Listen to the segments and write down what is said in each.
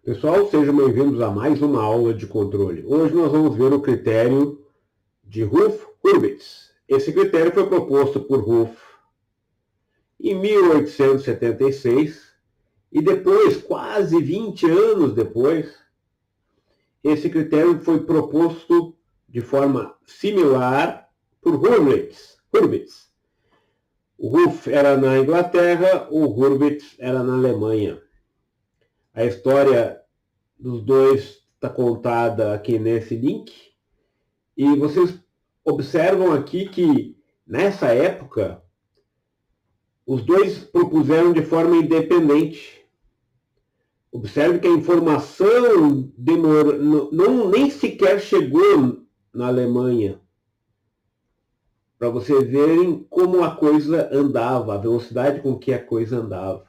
Pessoal, sejam bem-vindos a mais uma aula de controle. Hoje nós vamos ver o critério de Hurwitz. Esse critério foi proposto por Ruff em 1876 e depois, quase 20 anos depois, esse critério foi proposto de forma similar por Hurwitz. O Ruff era na Inglaterra, o Hurwitz era na Alemanha. A história dos dois está contada aqui nesse link. E vocês observam aqui que, nessa época, os dois propuseram de forma independente. Observe que a informação nem sequer chegou na Alemanha. Para vocês verem como a coisa andava, a velocidade com que a coisa andava.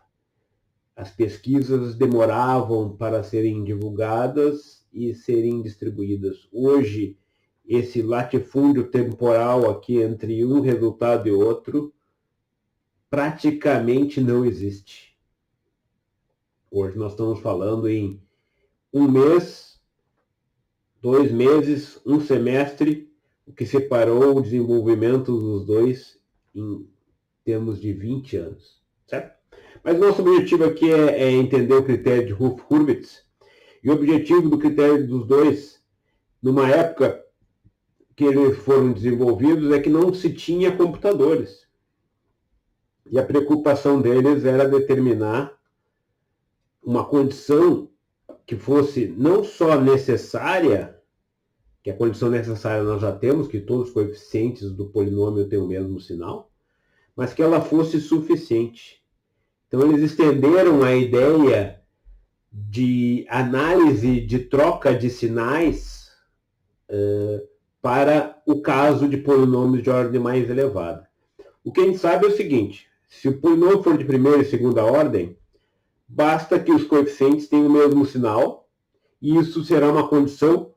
As pesquisas demoravam para serem divulgadas e serem distribuídas. Hoje, esse latifúndio temporal aqui entre um resultado e outro praticamente não existe. Hoje nós estamos falando em um mês, 2 meses, um semestre, o que separou o desenvolvimento dos dois em termos de 20 anos, certo? Mas nosso objetivo aqui é entender o critério de Hurwitz. E o objetivo do critério dos dois, numa época que eles foram desenvolvidos, é que não se tinha computadores. E a preocupação deles era determinar uma condição que fosse não só necessária, que a condição necessária nós já temos, que todos os coeficientes do polinômio têm o mesmo sinal, mas que ela fosse suficiente. Então eles estenderam a ideia de análise de troca de sinais para o caso de polinômios de ordem mais elevada. O que a gente sabe é o seguinte: se o polinômio for de primeira e segunda ordem, basta que os coeficientes tenham o mesmo sinal, e isso será uma condição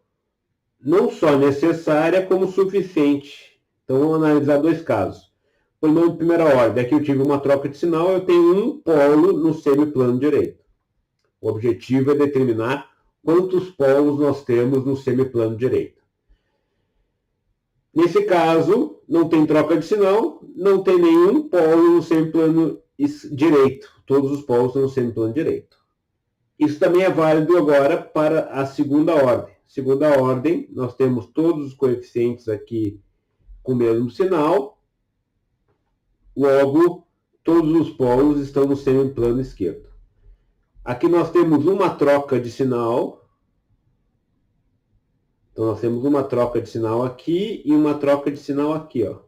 não só necessária, como suficiente. Então vamos analisar dois casos. Polinômio de primeira ordem, aqui eu tive uma troca de sinal, eu tenho um polo no semiplano direito. O objetivo é determinar quantos polos nós temos no semiplano direito. Nesse caso, não tem troca de sinal, não tem nenhum polo no semiplano direito. Todos os polos estão no semiplano direito. Isso também é válido agora para a segunda ordem. Segunda ordem, nós temos todos os coeficientes aqui com o mesmo sinal, logo, todos os polos estão no semiplano esquerdo. Aqui nós temos uma troca de sinal. Então, nós temos uma troca de sinal aqui e uma troca de sinal aqui, ó.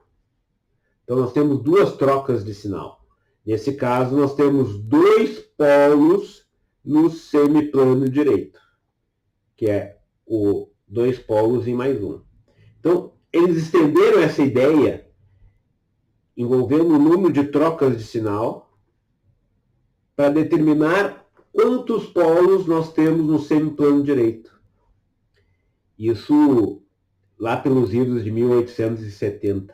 Então, nós temos duas trocas de sinal. Nesse caso, nós temos dois polos no semiplano direito, que é o dois polos em mais um. Então, eles estenderam essa ideia, envolvendo o número de trocas de sinal, para determinar quantos polos nós temos no semiplano direito. Isso lá pelos idos de 1870,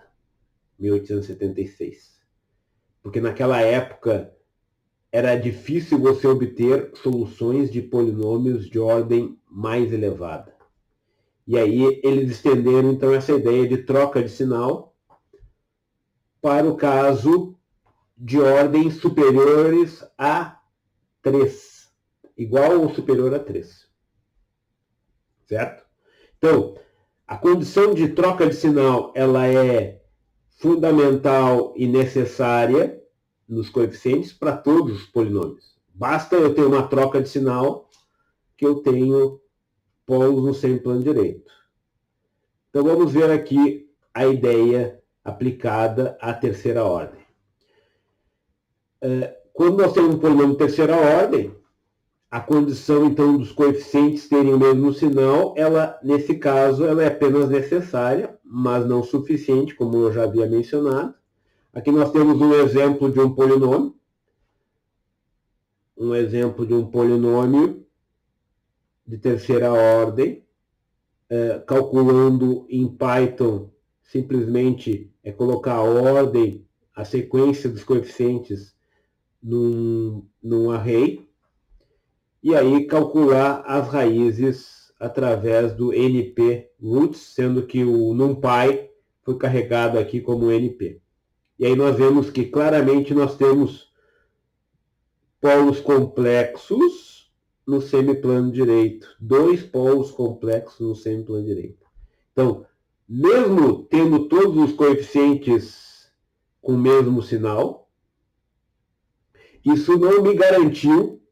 1876. Porque naquela época era difícil você obter soluções de polinômios de ordem mais elevada. E aí eles estenderam então essa ideia de troca de sinal para o caso de ordens superiores a 3, igual ou superior a 3. Certo? Então, a condição de troca de sinal ela é fundamental e necessária nos coeficientes para todos os polinômios. Basta eu ter uma troca de sinal que eu tenho polos no semiplano direito. Então vamos ver aqui a ideia aplicada à terceira ordem. Quando nós temos um polinômio de terceira ordem, a condição, então, dos coeficientes terem o mesmo sinal, nesse caso, ela é apenas necessária, mas não suficiente, como eu já havia mencionado. Aqui nós temos um exemplo de um polinômio. Um exemplo de um polinômio de terceira ordem. Calculando em Python, simplesmente é colocar a ordem, a sequência dos coeficientes num array. e aí calcular as raízes através do NP roots, sendo que o NumPy foi carregado aqui como NP. E aí nós vemos que claramente nós temos polos complexos no semiplano direito, dois polos complexos no semiplano direito. Então, mesmo tendo todos os coeficientes com o mesmo sinal, isso não me garantiu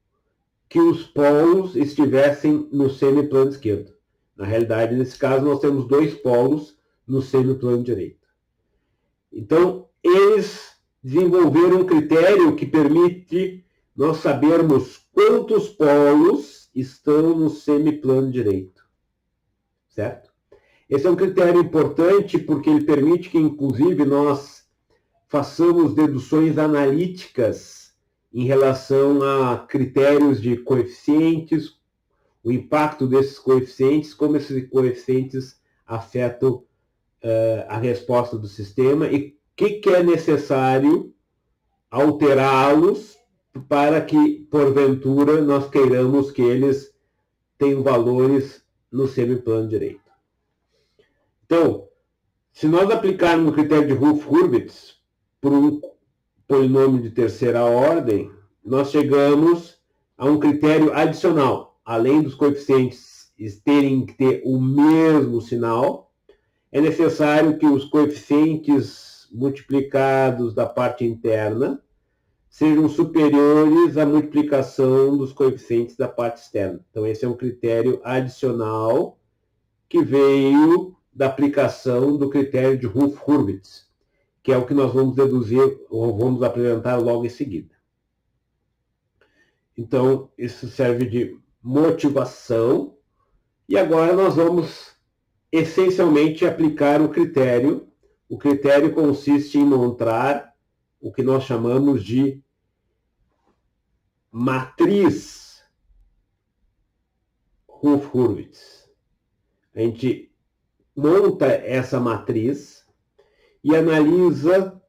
que os polos estivessem no semiplano esquerdo. Na realidade, nesse caso, nós temos dois polos no semiplano direito. Então, eles desenvolveram um critério que permite nós sabermos quantos polos estão no semiplano direito. Certo? Esse é um critério importante porque ele permite que, inclusive, nós façamos deduções analíticas em relação a critérios de coeficientes, o impacto desses coeficientes, como esses coeficientes afetam a resposta do sistema e o que é necessário alterá-los para que, porventura, nós queiramos que eles tenham valores no semiplano direito. Então, se nós aplicarmos o critério de Hurwitz por um polinômio de terceira ordem, nós chegamos a um critério adicional. Além dos coeficientes terem que ter o mesmo sinal, é necessário que os coeficientes multiplicados da parte interna sejam superiores à multiplicação dos coeficientes da parte externa. Então, esse é um critério adicional que veio da aplicação do critério de Hurwitz, que é o que nós vamos deduzir ou vamos apresentar logo em seguida. Então, isso serve de motivação. E agora nós vamos essencialmente aplicar o critério. O critério consiste em encontrar o que nós chamamos de matriz Hurwitz. A gente monta essa matriz e analisa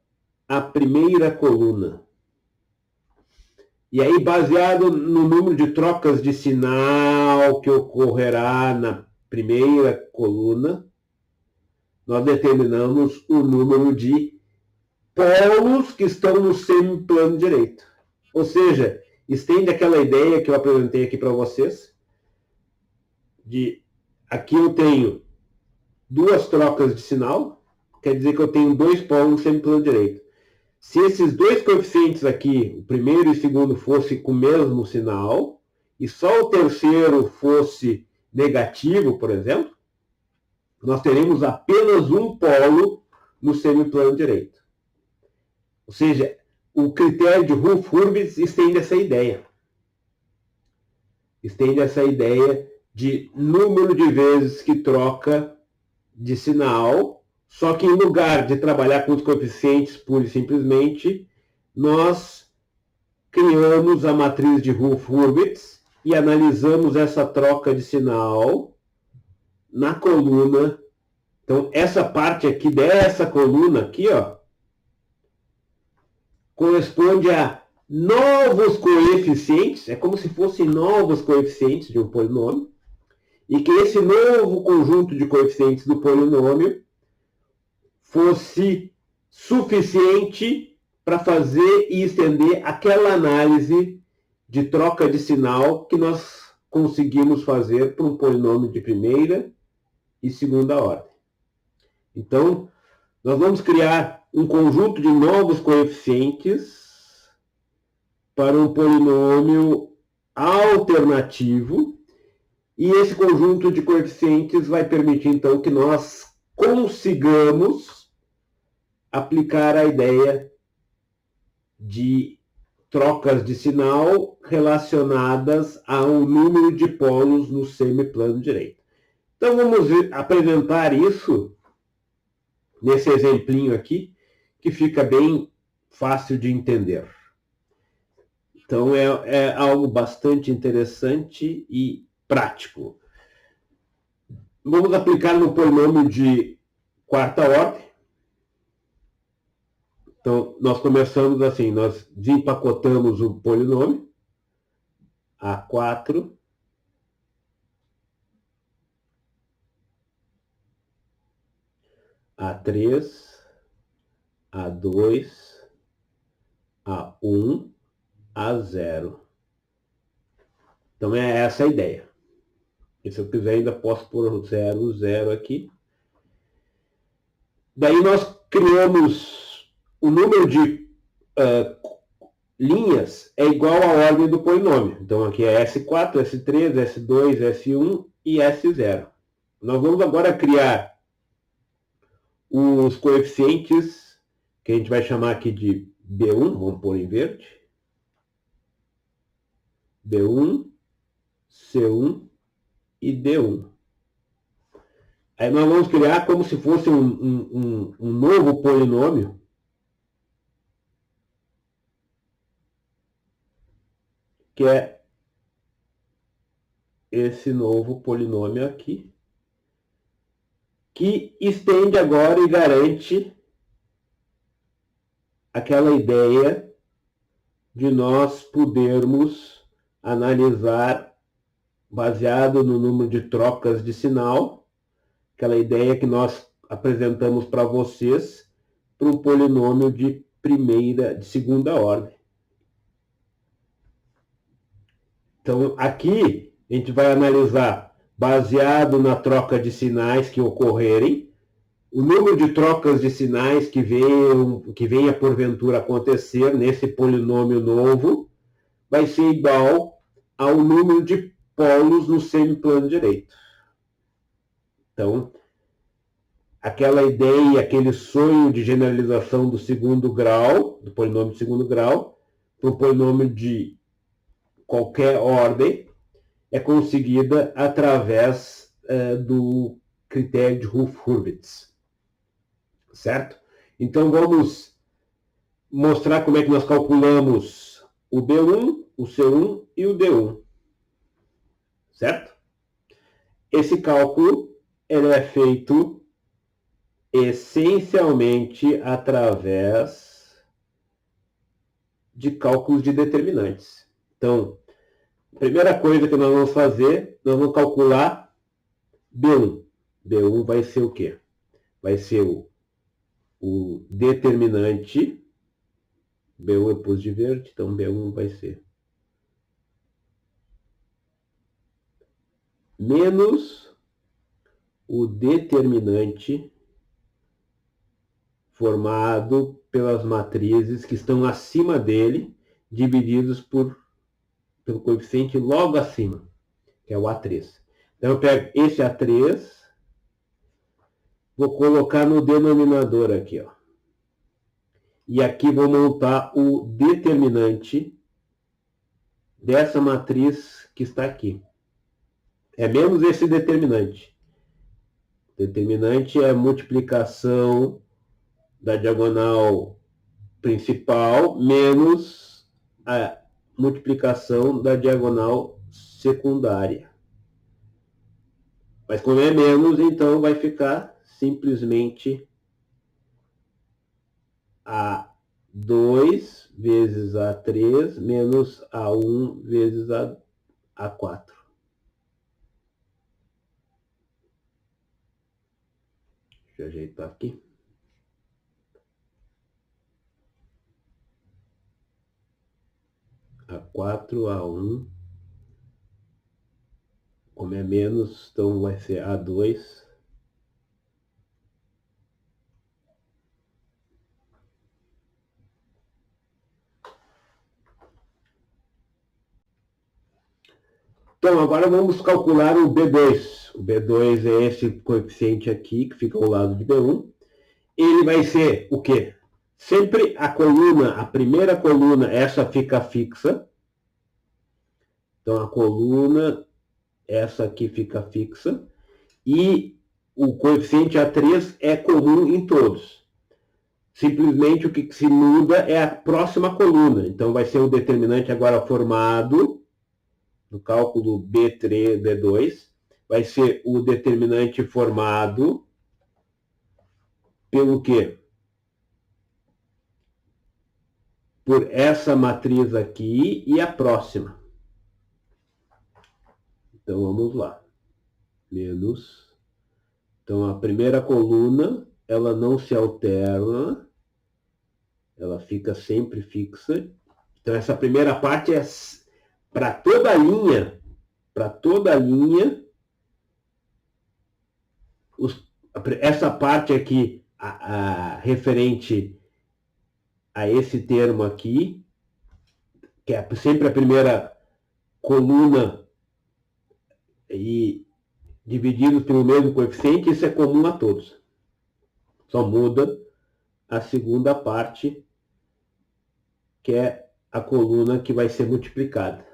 a primeira coluna. E aí, baseado no número de trocas de sinal que ocorrerá na primeira coluna, nós determinamos o número de polos que estão no semiplano direito. Ou seja, estende aquela ideia que eu apresentei aqui para vocês, de aqui eu tenho duas trocas de sinal, quer dizer que eu tenho dois polos no semiplano direito. Se esses dois coeficientes aqui, o primeiro e o segundo, fossem com o mesmo sinal, e só o terceiro fosse negativo, por exemplo, nós teremos apenas um polo no semiplano direito. Ou seja, o critério de Hurwitz estende essa ideia. Estende essa ideia de número de vezes que troca de sinal, só que em lugar de trabalhar com os coeficientes pura e simplesmente, nós criamos a matriz de Hurwitz e analisamos essa troca de sinal na coluna. Então, essa parte aqui dessa coluna aqui, ó, corresponde a novos coeficientes, é como se fossem novos coeficientes de um polinômio, e que esse novo conjunto de coeficientes do polinômio fosse suficiente para fazer e estender aquela análise de troca de sinal que nós conseguimos fazer para um polinômio de primeira e segunda ordem. Então, nós vamos criar um conjunto de novos coeficientes para um polinômio alternativo, e esse conjunto de coeficientes vai permitir, então, que nós consigamos aplicar a ideia de trocas de sinal relacionadas a um número de polos no semiplano direito. Então, vamos apresentar isso nesse exemplinho aqui, que fica bem fácil de entender. Então, é algo bastante interessante e prático. Vamos aplicar no polinômio de quarta ordem. Então, nós começamos assim, nós desempacotamos o polinômio, A4, A3, A2, A1, A0. Então é essa a ideia. E se eu quiser ainda posso pôr 0, 0 aqui. Daí nós criamos o número de linhas é igual à ordem do polinômio. Então aqui é S4, S3, S2, S1 e S0. Nós vamos agora criar os coeficientes que a gente vai chamar aqui de B1, vamos pôr em verde. B1, C1 e D1. Aí nós vamos criar como se fosse um novo polinômio, que é esse novo polinômio aqui, que estende agora e garante aquela ideia de nós podermos analisar baseado no número de trocas de sinal, aquela ideia que nós apresentamos para vocês para um polinômio de segunda ordem. Então, aqui a gente vai analisar, baseado na troca de sinais que ocorrerem, o número de trocas de sinais que venha porventura acontecer nesse polinômio novo vai ser igual ao número de polos no semiplano direito. Então, aquela ideia, aquele sonho de generalização do segundo grau, do polinômio de segundo grau, para um polinômio de qualquer ordem, é conseguida através do critério de Hurwitz. Certo? Então vamos mostrar como é que nós calculamos o B1, o C1 e o D1. Certo? Esse cálculo ele é feito essencialmente através de cálculos de determinantes. Então, a primeira coisa que nós vamos fazer, nós vamos calcular B1. B1 vai ser o quê? Vai ser o determinante, B1 é pus de verde, então B1 vai ser menos o determinante formado pelas matrizes que estão acima dele, divididos pelo coeficiente logo acima, que é o A3. Então eu pego esse A3, vou colocar no denominador aqui, ó. E aqui vou montar o determinante dessa matriz que está aqui. É menos esse determinante. Determinante é a multiplicação da diagonal principal menos a multiplicação da diagonal secundária. Mas como é menos, então vai ficar simplesmente A2 vezes A3 menos A1 vezes A4. Deixa eu ajeitar aqui. A4, A1. Como é menos, então vai ser A2. Então, agora vamos calcular o B2. O B2 é esse coeficiente aqui, que fica ao lado de B1. Ele vai ser o quê? Sempre a coluna, a primeira coluna, essa fica fixa. Então, a coluna, essa aqui fica fixa. E o coeficiente A3 é comum em todos. Simplesmente o que se muda é a próxima coluna. Então, vai ser o determinante agora formado no cálculo B3, B2, vai ser o determinante formado pelo quê? Por essa matriz aqui e a próxima. Então, vamos lá. Menos. Então, a primeira coluna, ela não se alterna. Ela fica sempre fixa. Então, essa primeira parte é para toda a linha. Para toda a linha, essa parte aqui, referente a esse termo aqui, que é sempre a primeira coluna e divididos pelo mesmo coeficiente, isso é comum a todos. Só muda a segunda parte, que é a coluna que vai ser multiplicada.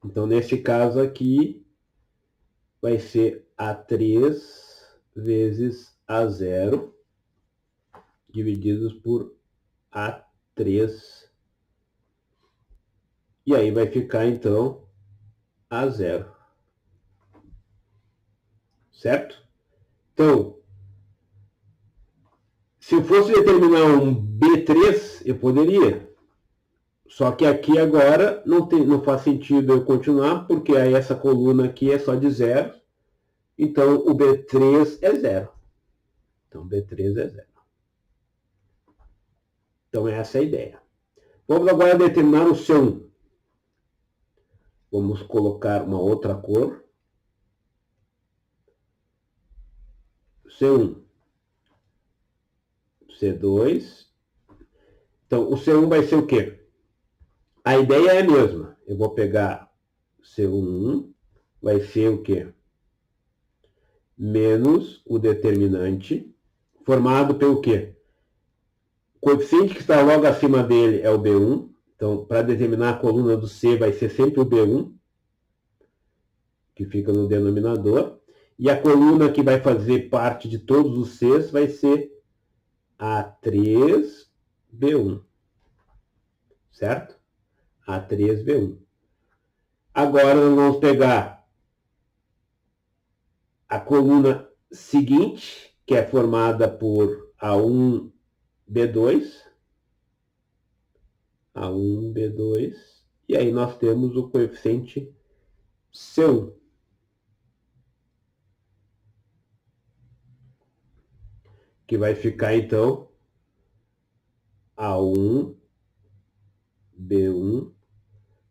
Então, nesse caso aqui, vai ser A3 vezes A0, divididos por A3. E aí vai ficar, então, A0. Certo? Então, se eu fosse determinar um B3, eu poderia. Só que aqui agora não faz sentido eu continuar, porque aí essa coluna aqui é só de zero. Então, o B3 é zero. Então, B3 é zero. Então, essa é a ideia. Vamos agora determinar o C1. Vamos colocar uma outra cor. C1. C2. Então, o C1 vai ser o quê? A ideia é a mesma. Eu vou pegar C1, vai ser o quê? Menos o determinante, formado pelo quê? O coeficiente que está logo acima dele é o B1. Então, para determinar a coluna do C, vai ser sempre o B1, que fica no denominador. E a coluna que vai fazer parte de todos os Cs vai ser A3B1. Certo? A3B1. Agora, nós vamos pegar a coluna seguinte, que é formada por A1B2. A1B2. E aí nós temos o coeficiente C1. Que vai ficar, então, A1B1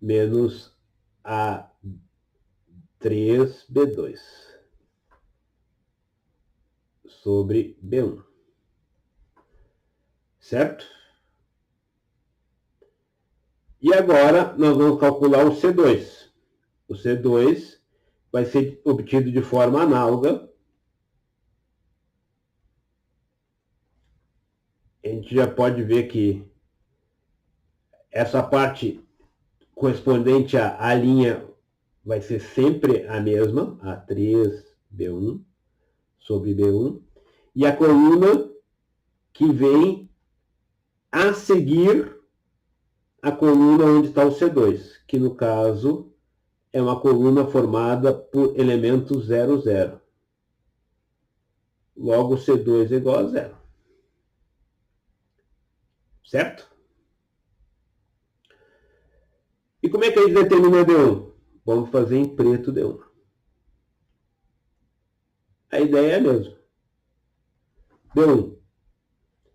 menos A3B2 sobre B1. Certo? E agora nós vamos calcular o C2. O C2 vai ser obtido de forma análoga. A gente já pode ver que essa parte correspondente à linha vai ser sempre a mesma, A3B1 sobre B1. E a coluna que vem a seguir a coluna onde está o C2, que no caso é uma coluna formada por elemento 0, 0. Logo, C2 é igual a 0. Certo? E como é que a gente determina D1? Vamos fazer em preto D1. A ideia é a mesma. D1.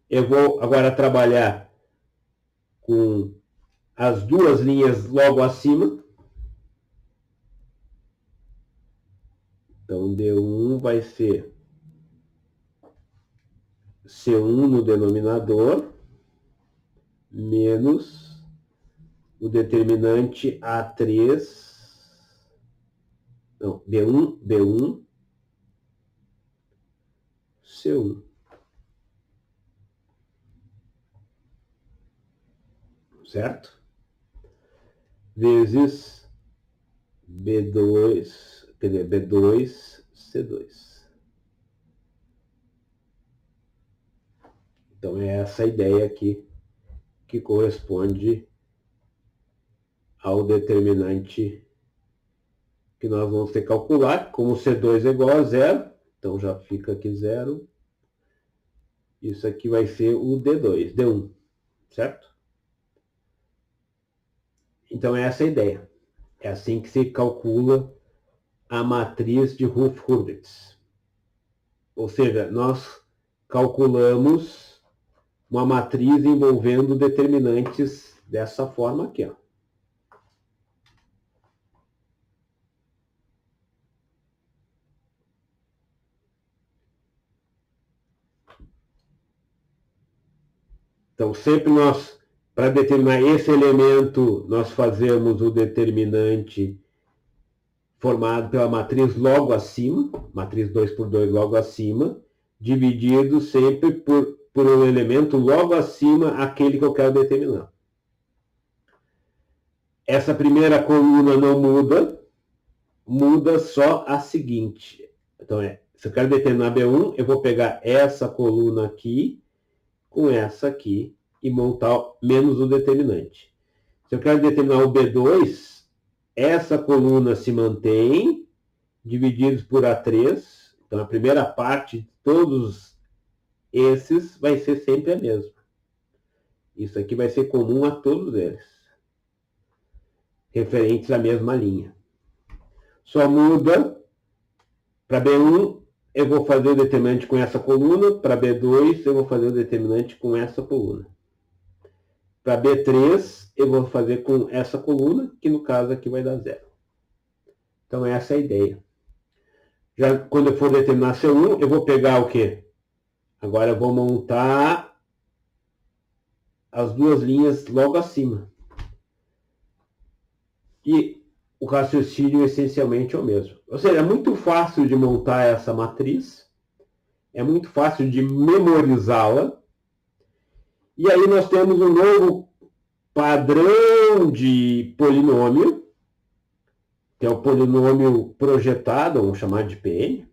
Eu vou agora trabalhar com as duas linhas logo acima. Então, D1 vai ser C1 no denominador, menos o determinante A3, não, B1, C1. Certo? Vezes B2, quer dizer, B2, C2. Então, é essa ideia aqui que corresponde ao determinante que nós vamos ter que calcular. Como C2 é igual a 0, então já fica aqui 0. Isso aqui vai ser o D2, D1, certo? Então, é essa a ideia. É assim que se calcula a matriz de Hurwitz. Ou seja, nós calculamos uma matriz envolvendo determinantes dessa forma aqui, ó. Então, sempre nós, para determinar esse elemento, nós fazemos o determinante formado pela matriz logo acima, matriz 2 por 2 logo acima, dividido sempre por um elemento logo acima aquele que eu quero determinar. Essa primeira coluna não muda, muda só a seguinte. Então, se eu quero determinar B1, eu vou pegar essa coluna aqui com essa aqui e montar menos o determinante. Se eu quero determinar o B2, essa coluna se mantém, divididos por A3. Então, a primeira parte de todos esses vai ser sempre a mesma. Isso aqui vai ser comum a todos eles, referentes à mesma linha. Só muda, para B1, eu vou fazer o determinante com essa coluna, para B2, eu vou fazer o determinante com essa coluna. Para B3, eu vou fazer com essa coluna, que no caso aqui vai dar 0. Então, essa é a ideia. Já quando eu for determinar C1, eu vou pegar o quê? Agora eu vou montar as duas linhas logo acima. E o raciocínio essencialmente é o mesmo. Ou seja, é muito fácil de montar essa matriz, é muito fácil de memorizá-la, e aí nós temos um novo padrão de polinômio, que é o polinômio projetado, vamos chamar de PN,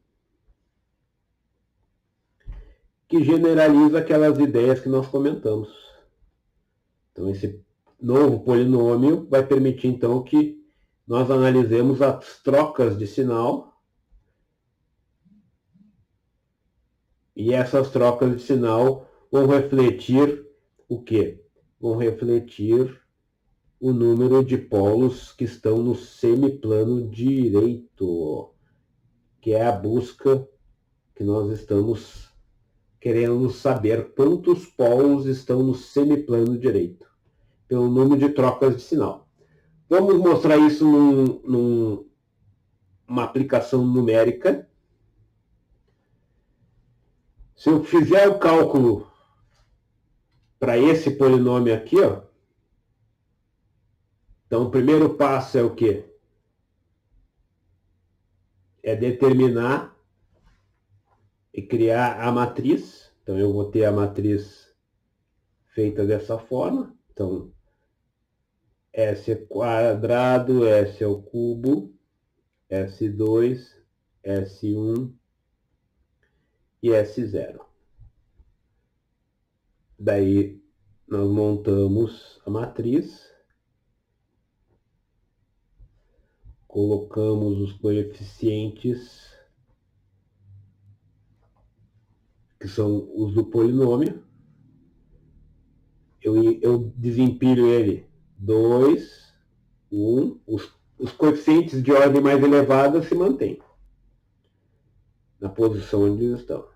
que generaliza aquelas ideias que nós comentamos. Então, esse novo polinômio vai permitir, então, que nós analisemos as trocas de sinal, e essas trocas de sinal vão refletir o quê? Vão refletir o número de polos que estão no semiplano direito, que é a busca que nós estamos querendo saber quantos polos estão no semiplano direito, pelo número de trocas de sinal. Vamos mostrar isso numa aplicação numérica. Se eu fizer o cálculo para esse polinômio aqui, ó, então o primeiro passo é o quê? É determinar e criar a matriz. Então eu vou ter a matriz feita dessa forma. Então, S quadrado, S ao cubo, S2, S1 e S0. Daí nós montamos a matriz, colocamos os coeficientes que são os do polinômio. Eu desempilho ele 2, 1. Os coeficientes de ordem mais elevada se mantêm na posição onde eles estão.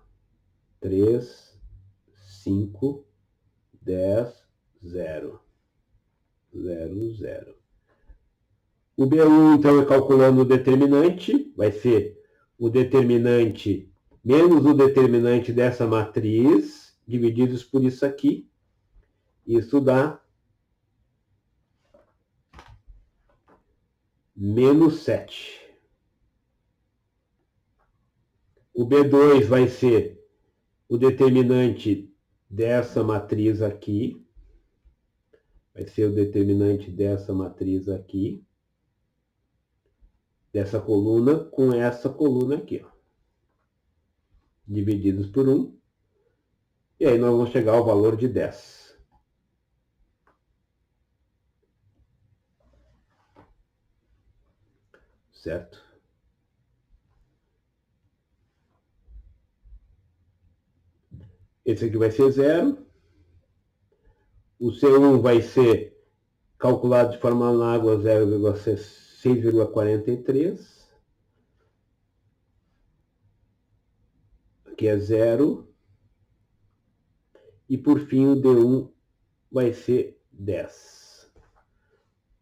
3, 5, 10, 0. 0, 0. O B1, então, calculando o determinante, vai ser o determinante menos o determinante dessa matriz, divididos por isso aqui. Isso dá menos 7. O B2 vai ser o determinante dessa matriz aqui. Vai ser o determinante dessa matriz aqui. Dessa coluna com essa coluna aqui, ó. Divididos por 1. E aí nós vamos chegar ao valor de 10. Certo? Esse aqui vai ser 0. O C1 vai ser calculado de forma análoga a 0,60 6,43. Aqui é 0. E por fim o D1 vai ser 10.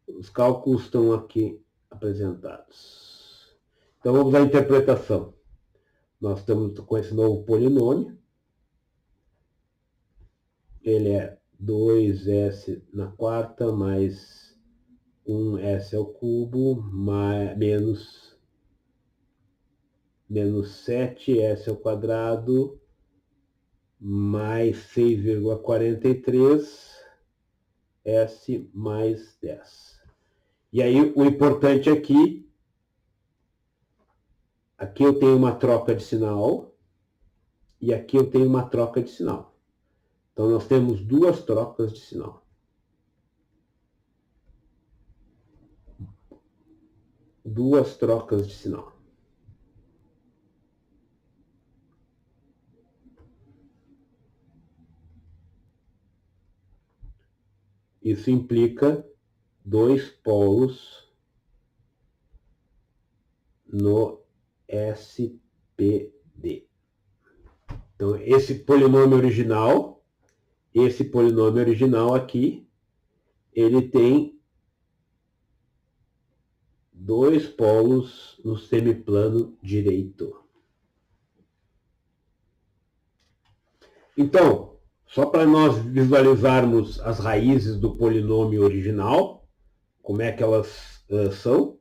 Os cálculos estão aqui apresentados. Então vamos à interpretação. Nós estamos com esse novo polinômio. Ele é 2s na quarta mais 1s ao cubo menos 7s ao quadrado mais 6,43 S mais 10. E aí o importante aqui eu tenho uma troca de sinal e aqui eu tenho uma troca de sinal. Então nós temos duas trocas de sinal. Duas trocas de sinal. Isso implica dois polos no SPD. Então, esse polinômio original aqui, ele tem dois polos no semiplano direito. Então, só para nós visualizarmos as raízes do polinômio original, como é que elas são,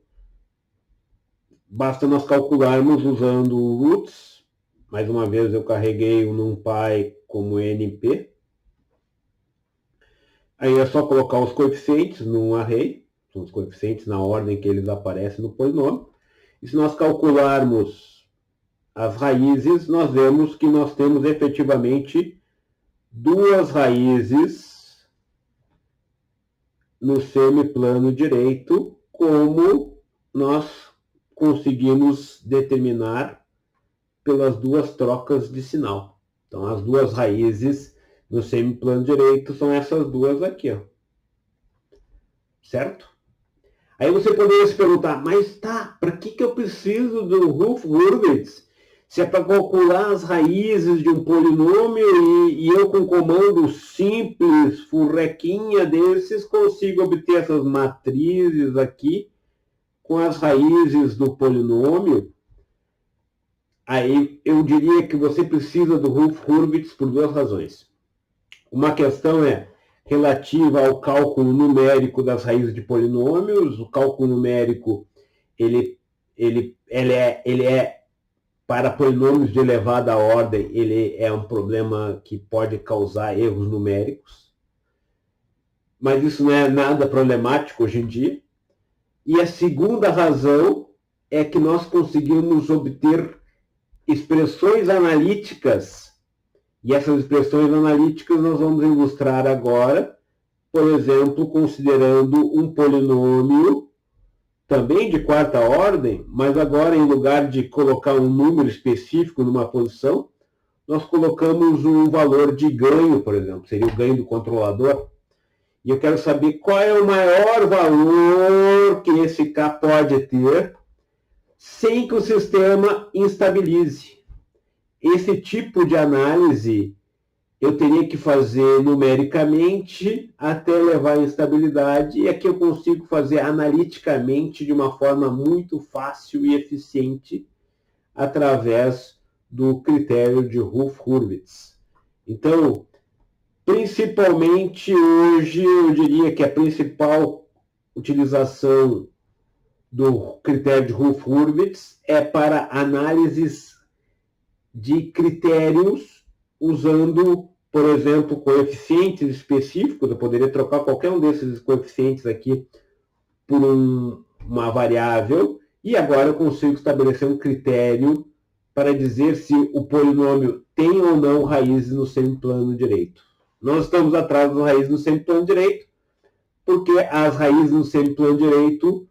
basta nós calcularmos usando o roots. Mais uma vez eu carreguei o NumPy como NP. Aí é só colocar os coeficientes num array, são os coeficientes na ordem que eles aparecem no polinômio. E se nós calcularmos as raízes, nós vemos que nós temos efetivamente duas raízes no semiplano direito, como nós conseguimos determinar pelas duas trocas de sinal. Então, as duas raízes no semiplano direito são essas duas aqui, ó. Certo? Aí você poderia se perguntar, mas tá, para que eu preciso do Routh-Hurwitz? Se é para calcular as raízes de um polinômio e eu com comando simples, furrequinha desses, consigo obter essas matrizes aqui com as raízes do polinômio. Aí eu diria que você precisa do Routh-Hurwitz por duas razões. Uma questão é relativa ao cálculo numérico das raízes de polinômios. O cálculo numérico ele é para polinômios de elevada ordem, ele é um problema que pode causar erros numéricos. Mas isso não é nada problemático hoje em dia. E a segunda razão é que nós conseguimos obter expressões analíticas. E essas expressões analíticas nós vamos ilustrar agora, por exemplo, considerando um polinômio também de quarta ordem, mas agora em lugar de colocar um número específico numa posição, nós colocamos um valor de ganho, por exemplo, seria o ganho do controlador. E eu quero saber qual é o maior valor que esse K pode ter sem que o sistema instabilize. Esse tipo de análise eu teria que fazer numericamente até levar à instabilidade, e aqui eu consigo fazer analiticamente de uma forma muito fácil e eficiente através do critério de Routh-Hurwitz. Então, principalmente hoje, eu diria que a principal utilização do critério de Routh-Hurwitz é para análises de critérios usando, por exemplo, coeficientes específicos. Eu poderia trocar qualquer um desses coeficientes aqui por uma variável, e agora eu consigo estabelecer um critério para dizer se o polinômio tem ou não raízes no semiplano direito. Nós estamos atrás das raízes no semiplano direito, porque as raízes no semiplano direito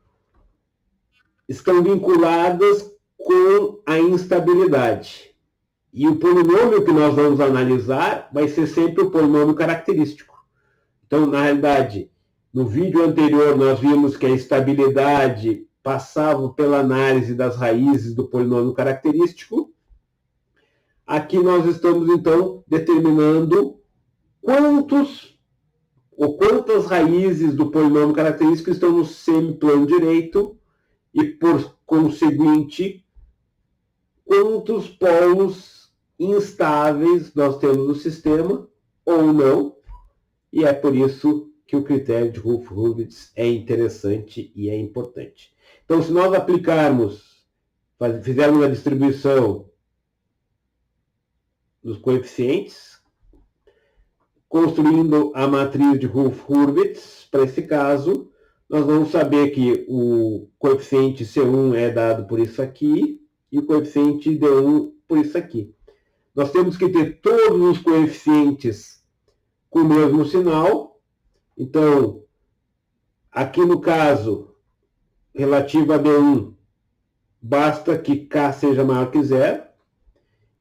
estão vinculadas com a instabilidade. E o polinômio que nós vamos analisar vai ser sempre o polinômio característico. Então, na realidade, no vídeo anterior nós vimos que a estabilidade passavam pela análise das raízes do polinômio característico. Aqui nós estamos, então, determinando quantas raízes do polinômio característico estão no semiplano direito e, por conseguinte, quantos polos instáveis nós temos no sistema ou não. E é por isso que o critério de Hurwitz é interessante e é importante. Então, se nós fizermos a distribuição dos coeficientes, construindo a matriz de Hurwitz, para esse caso, nós vamos saber que o coeficiente C1 é dado por isso aqui e o coeficiente D1 por isso aqui. Nós temos que ter todos os coeficientes com o mesmo sinal. Então, aqui no caso relativo a D1, basta que K seja maior que zero.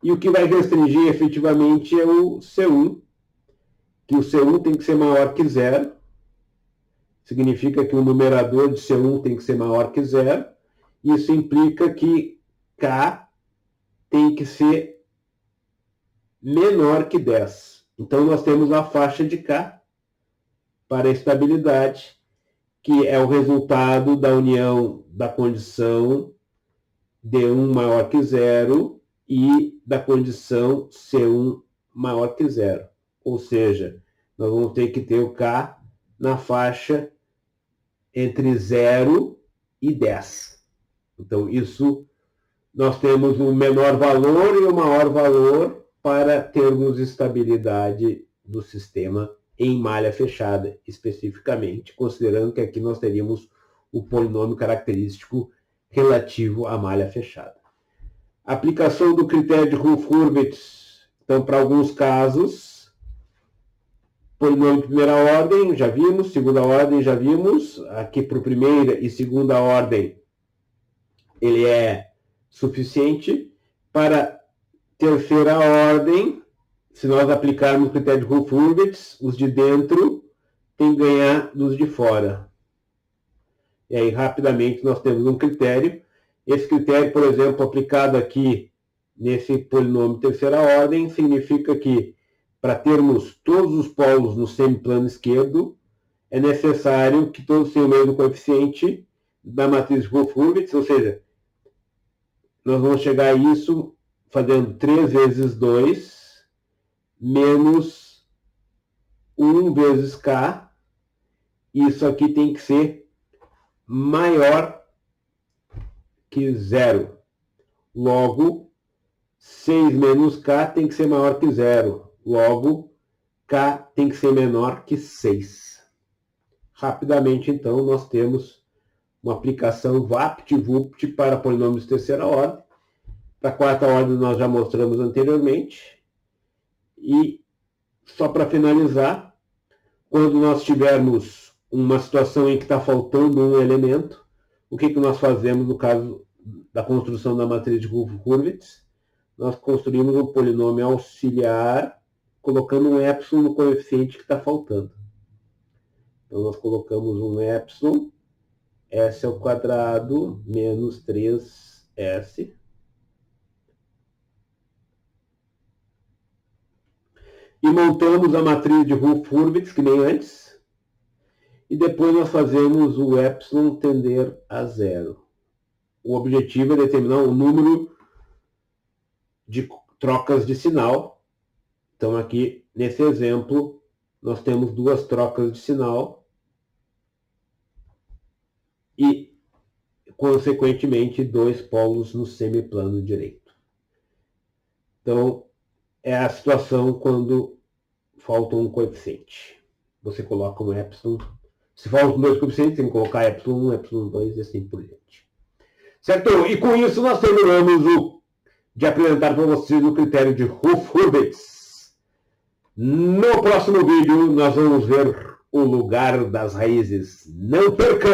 E o que vai restringir efetivamente é o C1, que o C1 tem que ser maior que zero. Significa que o numerador de C1 tem que ser maior que zero. Isso implica que K tem que ser menor que 10. Então, nós temos a faixa de K para a estabilidade, que é o resultado da união da condição D1 maior que zero e da condição C1 maior que zero. Ou seja, nós vamos ter que ter o K na faixa entre 0 e 10. Então, isso nós temos o menor valor e o maior valor para termos estabilidade do sistema em malha fechada, especificamente, considerando que aqui nós teríamos o polinômio característico relativo à malha fechada. Aplicação do critério de Hurwitz. Então, para alguns casos, polinômio de primeira ordem, já vimos, segunda ordem, já vimos. Aqui para primeira e segunda ordem, ele é suficiente. Para terceira ordem, se nós aplicarmos o critério de Hurwitz, os de dentro têm que ganhar dos de fora. E aí, rapidamente, nós temos um critério. Esse critério, por exemplo, aplicado aqui nesse polinômio de terceira ordem, significa que, para termos todos os polos no semiplano esquerdo, é necessário que todos tenham o mesmo coeficiente da matriz de Hurwitz, ou seja, nós vamos chegar a isso fazendo 3 vezes 2 menos 1 vezes K. Isso aqui tem que ser maior que zero. Logo, 6 menos K tem que ser maior que zero. Logo, K tem que ser menor que 6. Rapidamente, então, nós temos uma aplicação VAPT-VUPT para polinômios de terceira ordem. Para a quarta ordem, nós já mostramos anteriormente. E, só para finalizar, quando nós tivermos uma situação em que está faltando um elemento, o que nós fazemos no caso da construção da matriz de Hurwitz? Nós construímos um polinômio auxiliar, colocando um epsilon no coeficiente que está faltando. Então, nós colocamos um epsilon, s ao quadrado menos 3s. E montamos a matriz de Hurwitz, que nem antes. E depois nós fazemos o epsilon tender a zero. O objetivo é determinar o número de trocas de sinal. Então, aqui, nesse exemplo, nós temos 2 trocas de sinal e, consequentemente, 2 polos no semiplano direito. Então, é a situação quando falta um coeficiente. Você coloca um epsilon. Se faltam 2 coeficientes, tem que colocar epsilon 1, epsilon 2 e assim por diante. Certo? E com isso nós terminamos de apresentar para vocês o critério de Hurwitz. No próximo vídeo nós vamos ver o lugar das raízes. Não percam!